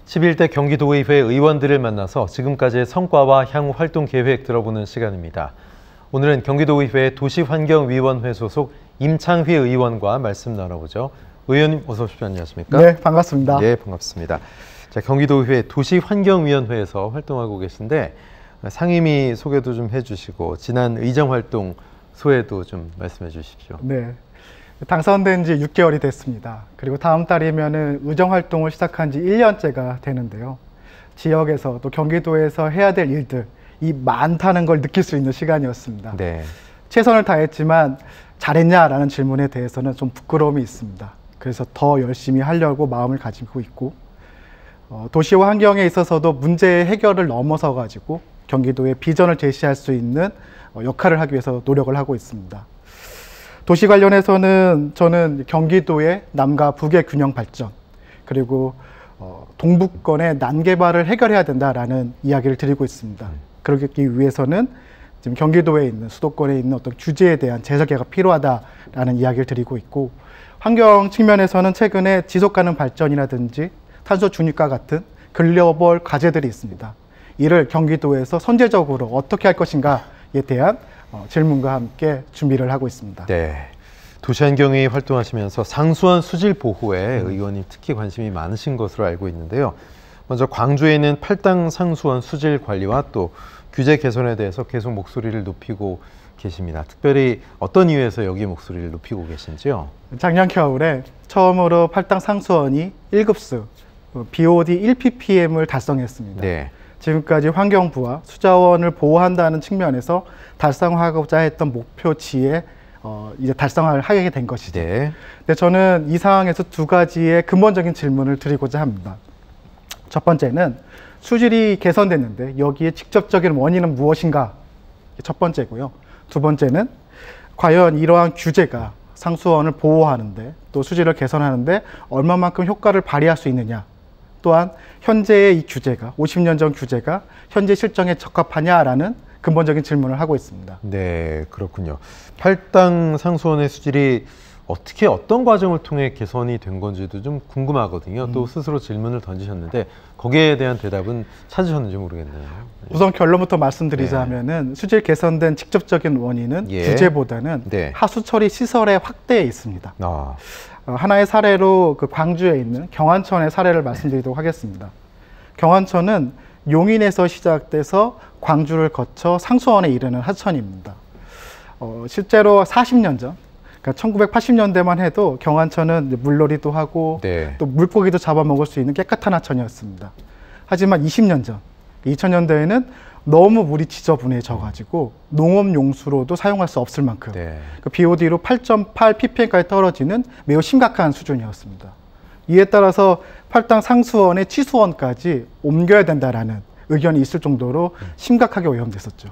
11대 경기도의회 의원들을 만나서 지금까지의 성과와 향후 활동 계획 들어보는 시간입니다. 오늘은 경기도의회 도시환경위원회 소속 임창휘 의원과 말씀 나눠보죠. 의원님 어서 오십시오. 안녕하십니까? 네, 반갑습니다. 네, 반갑습니다. 자, 경기도의회 도시환경위원회에서 활동하고 계신데 상임위 소개도 좀 해주시고 지난 의정활동 소회도 좀 말씀해 주십시오. 네, 당선된 지 6개월이 됐습니다. 그리고 다음 달이면은 의정활동을 시작한 지 1년째가 되는데요. 지역에서 또 경기도에서 해야 될 일들이 많다는 걸 느낄 수 있는 시간이었습니다. 네. 최선을 다했지만 잘했냐라는 질문에 대해서는 좀 부끄러움이 있습니다. 그래서 더 열심히 하려고 마음을 가지고 있고 도시와 환경에 있어서도 문제 해결을 넘어서 가지고 경기도의 비전을 제시할 수 있는 역할을 하기 위해서 노력을 하고 있습니다. 도시 관련해서는 저는 경기도의 남과 북의 균형 발전 그리고 동북권의 난개발을 해결해야 된다라는 이야기를 드리고 있습니다. 그러기 위해서는 지금 경기도에 있는 수도권에 있는 어떤 규제에 대한 재설계가 필요하다라는 이야기를 드리고 있고 환경 측면에서는 최근에 지속가능 발전이라든지 탄소 중립과 같은 글로벌 과제들이 있습니다. 이를 경기도에서 선제적으로 어떻게 할 것인가에 대한 질문과 함께 준비를 하고 있습니다. 네, 도시환경위 활동하시면서 상수원 수질 보호에 의원님 특히 관심이 많으신 것으로 알고 있는데요. 먼저 광주에 있는 팔당 상수원 수질 관리와 또 규제 개선에 대해서 계속 목소리를 높이고 계십니다. 특별히 어떤 이유에서 여기 목소리를 높이고 계신지요? 작년 겨울에 처음으로 팔당 상수원이 1급수 BOD 1ppm을 달성했습니다. 네. 지금까지 환경부와 수자원을 보호한다는 측면에서 달성하고자 했던 목표치에 이제 달성을 하게 된 것이죠. 네. 근데 저는 이 상황에서 두 가지의 근본적인 질문을 드리고자 합니다. 첫 번째는 수질이 개선됐는데 여기에 직접적인 원인은 무엇인가? 첫 번째고요. 두 번째는 과연 이러한 규제가 상수원을 보호하는데 또 수질을 개선하는데 얼마만큼 효과를 발휘할 수 있느냐? 또한 현재의 이 규제가 50년 전 규제가 현재 실정에 적합하냐라는 근본적인 질문을 하고 있습니다. 네, 그렇군요. 팔당 상수원의 수질이 어떻게 어떤 과정을 통해 개선이 된 건지도 좀 궁금하거든요. 또 스스로 질문을 던지셨는데 거기에 대한 대답은 찾으셨는지 모르겠네요. 우선 결론부터 말씀드리자면은 수질 개선된 직접적인 원인은 규제보다는 하수 처리 시설의 확대에 있습니다. 하나의 사례로 그 광주에 있는 경안천의 사례를 말씀드리도록 하겠습니다. 경안천은 용인에서 시작돼서 광주를 거쳐 상수원에 이르는 하천입니다. 실제로 40년 전, 그러니까 1980년대만 해도 경안천은 물놀이도 하고 또 물고기도 잡아먹을 수 있는 깨끗한 하천이었습니다. 하지만 20년 전, 2000년대에는 너무 물이 지저분해져가지고 농업용수로도 사용할 수 없을 만큼 그 BOD로 8.8 ppm까지 떨어지는 매우 심각한 수준이었습니다. 이에 따라서 팔당 상수원의 치수원까지 옮겨야 된다라는 의견이 있을 정도로 심각하게 오염됐었죠.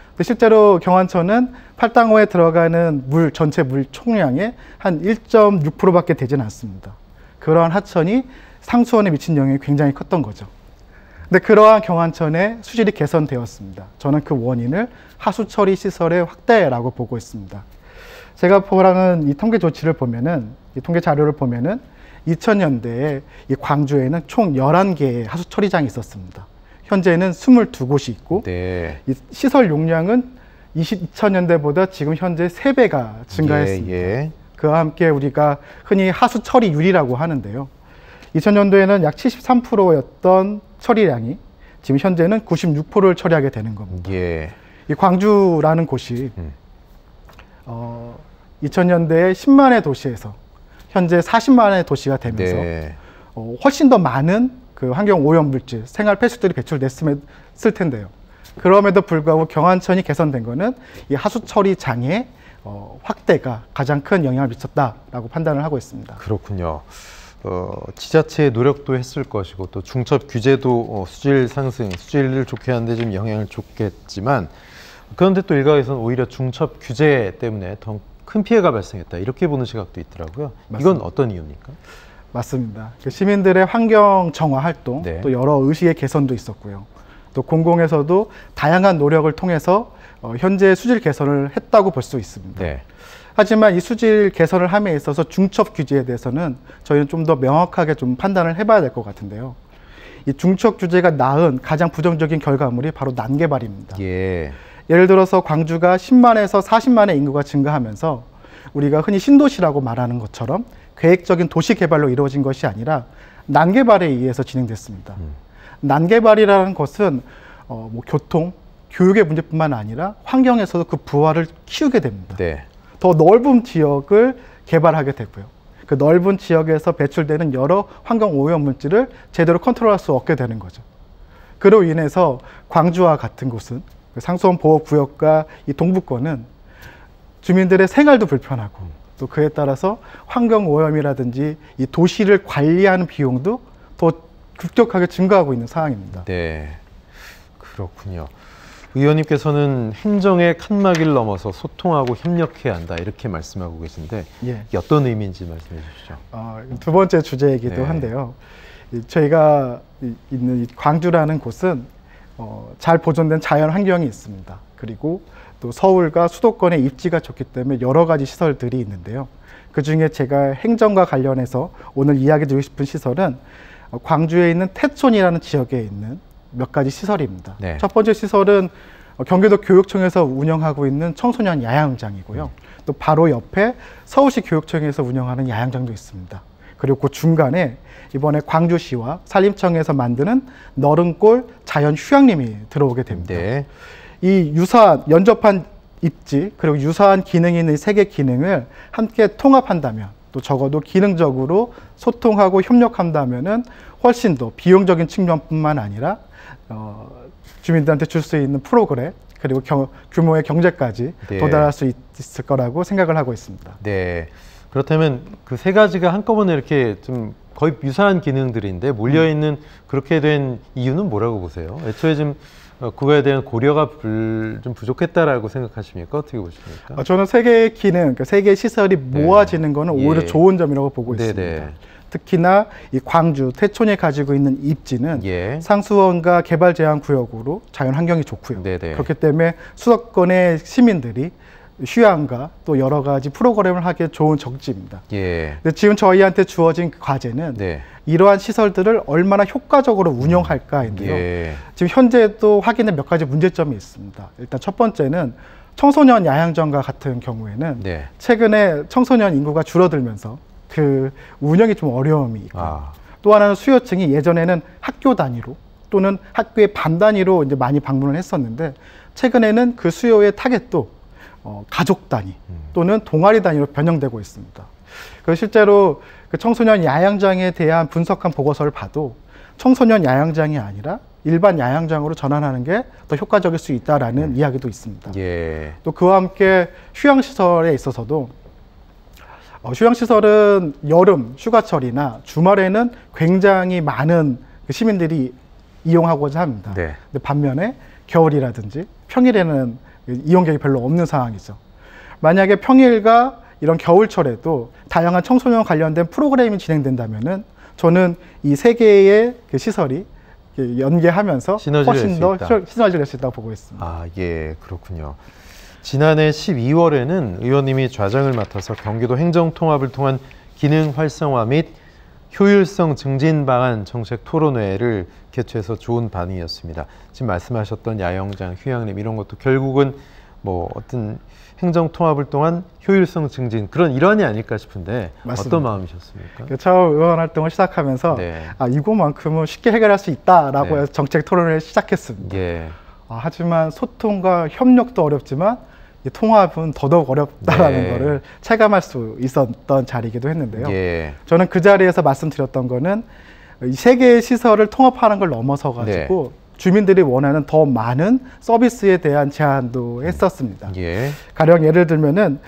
근데 실제로 경안천은 팔당호에 들어가는 물 전체 물 총량의 한 1.6%밖에 되지는 않습니다. 그러한 하천이 상수원에 미친 영향이 굉장히 컸던 거죠. 근데 그러한 경안천의 수질이 개선되었습니다. 저는 그 원인을 하수 처리 시설의 확대라고 보고 있습니다. 제가 보라는 이 통계 조치를 보면은, 이 통계 자료를 보면은 2000년대에 이 광주에는 총 11개의 하수 처리장이 있었습니다. 현재는 22곳이 있고 이 시설 용량은 2000년대보다 지금 현재 3배가 증가했습니다. 그와 함께 우리가 흔히 하수 처리율이라고 하는데요. 2000년도에는 약 73%였던 처리량이 지금 현재는 96%를 처리하게 되는 겁니다. 이 광주라는 곳이 2000년대에 10만의 도시에서 현재 40만의 도시가 되면서 훨씬 더 많은 그 환경 오염 물질, 생활 폐수들이 배출됐을 텐데요. 그럼에도 불구하고 경안천이 개선된 거는 이 하수 처리 장의 확대가 가장 큰 영향을 미쳤다라고 판단을 하고 있습니다. 그렇군요. 지자체의 노력도 했을 것이고 또 중첩 규제도 수질 상승, 수질을 좋게 하는데 좀 영향을 줬겠지만 그런데 또 일각에서는 오히려 중첩 규제 때문에 더 큰 피해가 발생했다 이렇게 보는 시각도 있더라고요. 맞습니다. 이건 어떤 이유입니까? 맞습니다. 시민들의 환경 정화 활동, 또 여러 의식의 개선도 있었고요. 또 공공에서도 다양한 노력을 통해서 현재 수질 개선을 했다고 볼 수 있습니다. 하지만 이 수질 개선을 함에 있어서 중첩 규제에 대해서는 저희는 좀 더 명확하게 좀 판단을 해봐야 될 것 같은데요. 이 중축 규제가 낳은 가장 부정적인 결과물이 바로 난개발입니다. 예를 들어서 광주가 10만에서 40만의 인구가 증가하면서 우리가 흔히 신도시라고 말하는 것처럼 계획적인 도시 개발로 이루어진 것이 아니라 난개발에 의해서 진행됐습니다. 난개발이라는 것은 뭐 교통, 교육의 문제뿐만 아니라 환경에서도 그 부하를 키우게 됩니다. 더 넓은 지역을 개발하게 되고요. 그 넓은 지역에서 배출되는 여러 환경 오염 물질을 제대로 컨트롤할 수 없게 되는 거죠. 그로 인해서 광주와 같은 곳은 상수원 보호구역과 이 동부권은 주민들의 생활도 불편하고 또 그에 따라서 환경 오염이라든지 이 도시를 관리하는 비용도 더 급격하게 증가하고 있는 상황입니다. 네, 그렇군요. 의원님께서는 행정의 칸막이를 넘어서 소통하고 협력해야 한다 이렇게 말씀하고 계신데 이게 어떤 의미인지 말씀해 주시죠. 두 번째 주제이기도 한데요. 저희가 있는 광주라는 곳은 잘 보존된 자연 환경이 있습니다. 그리고 또 서울과 수도권의 입지가 좋기 때문에 여러 가지 시설들이 있는데요. 그중에 제가 행정과 관련해서 오늘 이야기 드리고 싶은 시설은 광주에 있는 태촌이라는 지역에 있는 몇 가지 시설입니다. 첫 번째 시설은 경기도 교육청에서 운영하고 있는 청소년 야영장이고요. 또 바로 옆에 서울시 교육청에서 운영하는 야영장도 있습니다. 그리고 그 중간에 이번에 광주시와 산림청에서 만드는 너른골 자연 휴양림이 들어오게 됩니다. 이 유사한 연접한 입지 그리고 유사한 기능이 있는 세 개 기능을 함께 통합한다면 또 적어도 기능적으로 소통하고 협력한다면은 훨씬 더 비용적인 측면뿐만 아니라 주민들한테 줄 수 있는 프로그램 그리고 규모의 경제까지 도달할 수 있을 거라고 생각을 하고 있습니다. 네. 그렇다면 그 세 가지가 한꺼번에 이렇게 좀 거의 유사한 기능들인데 몰려있는 그렇게 된 이유는 뭐라고 보세요? 애초에 좀 그거에 대한 고려가 좀 부족했다라고 생각하십니까? 어떻게 보십니까? 저는 세 개의 기능, 세 개의 시설이 모아지는 거는 오히려 좋은 점이라고 보고 있습니다. 특히나 이 광주, 태촌이 가지고 있는 입지는 상수원과 개발 제한 구역으로 자연 환경이 좋고요. 그렇기 때문에 수도권의 시민들이 휴양과 또 여러 가지 프로그램을 하기에 좋은 적지입니다. 근데 지금 저희한테 주어진 과제는 이러한 시설들을 얼마나 효과적으로 운영할까인데요. 지금 현재도 확인된 몇 가지 문제점이 있습니다. 일단 첫 번째는 청소년 야영장과 같은 경우에는 최근에 청소년 인구가 줄어들면서 그 운영이 좀 어려움이 있고 또 하나는 수요층이 예전에는 학교 단위로 또는 학교의 반 단위로 이제 많이 방문을 했었는데 최근에는 그 수요의 타겟도 가족 단위 또는 동아리 단위로 변형되고 있습니다. 그래서 실제로 그 청소년 야영장에 대한 분석한 보고서를 봐도 청소년 야영장이 아니라 일반 야영장으로 전환하는 게 더 효과적일 수 있다라는 이야기도 있습니다. 또 그와 함께 휴양시설에 있어서도 휴양시설은 여름 휴가철이나 주말에는 굉장히 많은 시민들이 이용하고자 합니다. 근데 반면에 겨울이라든지 평일에는 이용객이 별로 없는 상황이죠. 만약에 평일과 이런 겨울철에도 다양한 청소년 관련된 프로그램이 진행된다면은 저는 이 세 개의 그 시설이 연계하면서 훨씬 더 시너지를 낼 수 있다고 보고 있습니다. 예, 그렇군요. 지난해 12월에는 의원님이 좌장을 맡아서 경기도 행정통합을 통한 기능 활성화 및 효율성 증진 방안 정책 토론회를 개최해서 좋은 반응이었습니다. 지금 말씀하셨던 야영장, 휴양림 이런 것도 결국은 뭐 어떤 행정통합을 통한 효율성 증진 그런 일환이 아닐까 싶은데 맞습니다. 어떤 마음이셨습니까? 처음 의원 활동을 시작하면서 이거만큼은 쉽게 해결할 수 있다라고 해서 정책 토론을 시작했습니다. 하지만 소통과 협력도 어렵지만 이 통합은 더더욱 어렵다라는 거를 체감할 수 있었던 자리이기도 했는데요. 저는 그 자리에서 말씀드렸던 거는 이 세 개의 시설을 통합하는 걸 넘어서 가지고 주민들이 원하는 더 많은 서비스에 대한 제안도 했었습니다. 가령 예를 들면은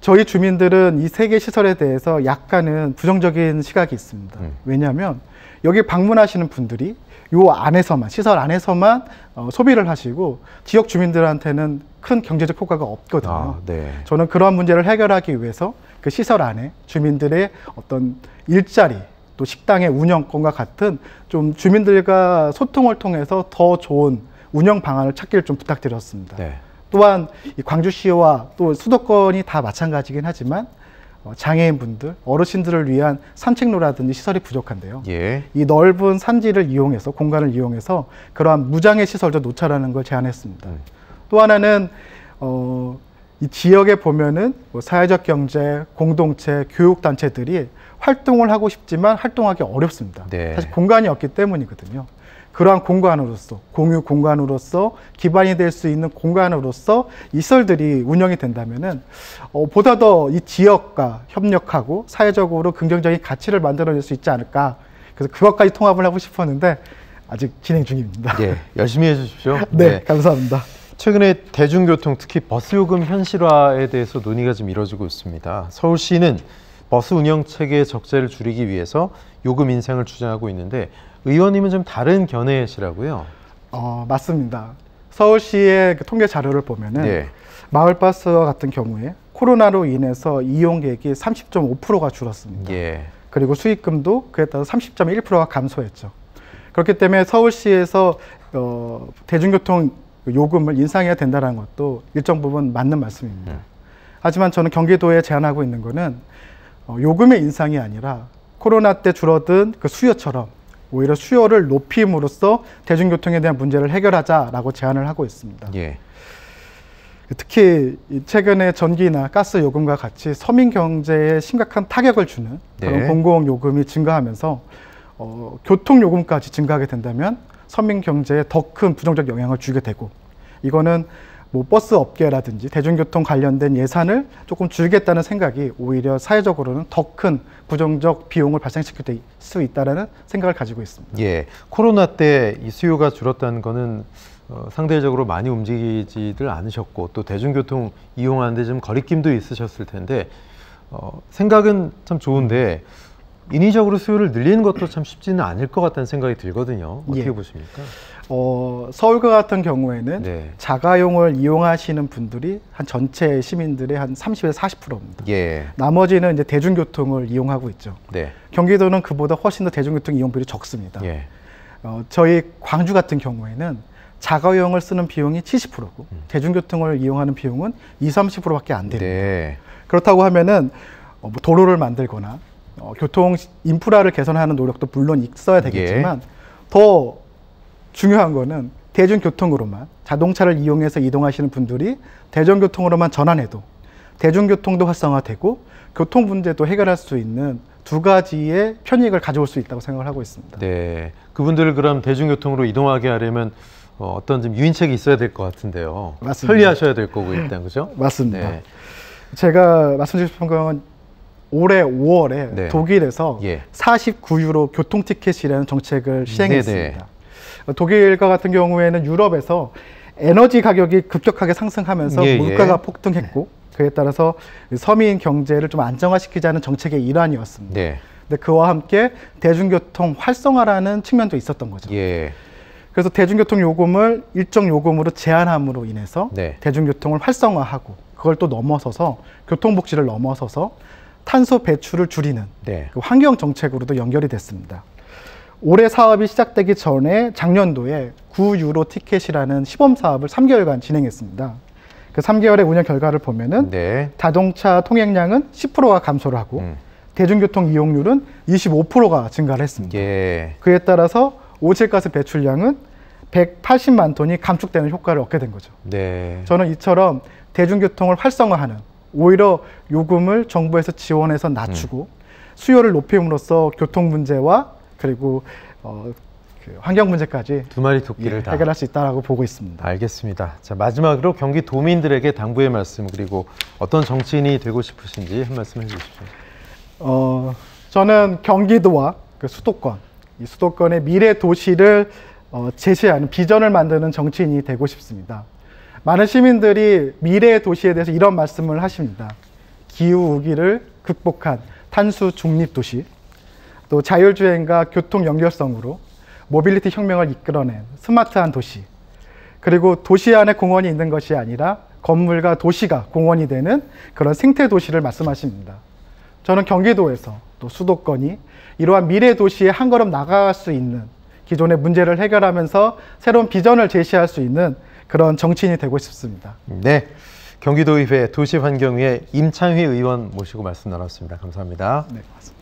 저희 주민들은 이 세 개 시설에 대해서 약간은 부정적인 시각이 있습니다. 왜냐하면 여기 방문하시는 분들이 요 안에서만 시설 안에서만 소비를 하시고 지역 주민들한테는 큰 경제적 효과가 없거든요. 저는 그러한 문제를 해결하기 위해서 그 시설 안에 주민들의 어떤 일자리 또 식당의 운영권과 같은 좀 주민들과 소통을 통해서 더 좋은 운영 방안을 찾기를 좀 부탁드렸습니다. 또한 이 광주시와 또 수도권이 다 마찬가지긴 하지만 장애인분들, 어르신들을 위한 산책로라든지 시설이 부족한데요. 예. 이 넓은 산지를 이용해서, 공간을 이용해서 그러한 무장애 시설도 놓자라는 걸 제안했습니다. 또 하나는 이 지역에 보면은 사회적 경제, 공동체, 교육단체들이 활동을 하고 싶지만 활동하기 어렵습니다. 네. 사실 공간이 없기 때문이거든요. 그러한 공간으로서, 공유 공간으로서, 기반이 될 수 있는 공간으로서 이 시설들이 운영이 된다면은 보다 더 이 지역과 협력하고 사회적으로 긍정적인 가치를 만들어낼 수 있지 않을까. 그래서 그것까지 통합을 하고 싶었는데 아직 진행 중입니다. 예, 열심히 해주십시오. 네, 감사합니다. 최근에 대중교통, 특히 버스 요금 현실화에 대해서 논의가 좀 이뤄지고 있습니다. 서울시는 버스 운영 체계의 적재를 줄이기 위해서 요금 인상을 주장하고 있는데 의원님은 좀 다른 견해시라고요? 맞습니다. 서울시의 그 통계 자료를 보면은 네. 마을버스와 같은 경우에 코로나로 인해서 이용객이 30.5%가 줄었습니다. 예. 그리고 수익금도 그에 따라 30.1%가 감소했죠. 그렇기 때문에 서울시에서 대중교통 요금을 인상해야 된다는 것도 일정 부분 맞는 말씀입니다. 하지만 저는 경기도에 제안하고 있는 것은 요금의 인상이 아니라 코로나 때 줄어든 그 수요처럼 오히려 수요를 높임으로써 대중교통에 대한 문제를 해결하자라고 제안을 하고 있습니다. 예. 특히 최근에 전기나 가스 요금과 같이 서민 경제에 심각한 타격을 주는 그런 네. 공공요금이 증가하면서 교통요금까지 증가하게 된다면 서민 경제에 더 큰 부정적 영향을 주게 되고, 이거는 뭐 버스 업계라든지 대중교통 관련된 예산을 조금 줄이겠다는 생각이 오히려 사회적으로는 더 큰 부정적 비용을 발생시킬 수 있다는 생각을 가지고 있습니다. 예, 코로나 때 이 수요가 줄었다는 거는 상대적으로 많이 움직이지들 않으셨고 또 대중교통 이용하는데 좀 거리낌도 있으셨을 텐데 생각은 참 좋은데 인위적으로 수요를 늘리는 것도 참 쉽지는 않을 것 같다는 생각이 들거든요. 어떻게 보십니까? 서울과 같은 경우에는 네. 자가용을 이용하시는 분들이 한 전체 시민들의 한 30에서 40%입니다. 예. 나머지는 이제 대중교통을 이용하고 있죠. 네. 경기도는 그보다 훨씬 더 대중교통 이용비율이 적습니다. 예. 저희 광주 같은 경우에는 자가용을 쓰는 비용이 70%고 대중교통을 이용하는 비용은 20-30%밖에 안 됩니다. 네. 그렇다고 하면은 뭐 도로를 만들거나 교통 인프라를 개선하는 노력도 물론 있어야 되겠지만 더 중요한 거는 대중교통으로만, 자동차를 이용해서 이동하시는 분들이 대중교통으로만 전환해도 대중교통도 활성화되고 교통 문제도 해결할 수 있는 두 가지의 편익을 가져올 수 있다고 생각을 하고 있습니다. 네, 그분들을 그럼 대중교통으로 이동하게 하려면 어떤 좀 유인책이 있어야 될 것 같은데요. 맞습니다. 편리하셔야 될 거고 일단, 그죠? 맞습니다. 네. 제가 말씀드리고 싶은 건 올해 5월에 네. 독일에서 49유로 교통티켓이라는 정책을 시행했습니다. 독일과 같은 경우에는 유럽에서 에너지 가격이 급격하게 상승하면서 물가가 폭등했고 그에 따라서 서민 경제를 좀 안정화시키자는 정책의 일환이었습니다. 네. 근데 그와 함께 대중교통 활성화라는 측면도 있었던 거죠. 그래서 대중교통 요금을 일정 요금으로 제한함으로 인해서 대중교통을 활성화하고 그걸 또 넘어서서 교통복지를 넘어서서 탄소 배출을 줄이는 그 환경 정책으로도 연결이 됐습니다. 올해 사업이 시작되기 전에 작년도에 9유로 티켓이라는 시범 사업을 3개월간 진행했습니다. 그 3개월의 운영 결과를 보면은 자동차 통행량은 10%가 감소를 하고 대중교통 이용률은 25%가 증가를 했습니다. 그에 따라서 오질가스 배출량은 180만 톤이 감축되는 효과를 얻게 된 거죠. 저는 이처럼 대중교통을 활성화하는, 오히려 요금을 정부에서 지원해서 낮추고 수요를 높임으로써 교통 문제와 그리고 그 환경 문제까지 두 마리 토끼를 다 해결할 수 있다고 보고 있습니다. 알겠습니다. 자, 마지막으로 경기 도민들에게 당부의 말씀, 그리고 어떤 정치인이 되고 싶으신지 한 말씀 해주십시오. 저는 경기도와 그 수도권, 이 수도권의 미래 도시를 제시하는 비전을 만드는 정치인이 되고 싶습니다. 많은 시민들이 미래의 도시에 대해서 이런 말씀을 하십니다. 기후 위기를 극복한 탄소 중립 도시, 또 자율주행과 교통 연결성으로 모빌리티 혁명을 이끌어낸 스마트한 도시, 그리고 도시 안에 공원이 있는 것이 아니라 건물과 도시가 공원이 되는 그런 생태 도시를 말씀하십니다. 저는 경기도에서 또 수도권이 이러한 미래 도시에 한 걸음 나아갈 수 있는, 기존의 문제를 해결하면서 새로운 비전을 제시할 수 있는 그런 정치인이 되고 싶습니다. 네, 경기도의회 도시환경위의 임창휘 의원 모시고 말씀 나눴습니다. 감사합니다. 네, 고맙습니다.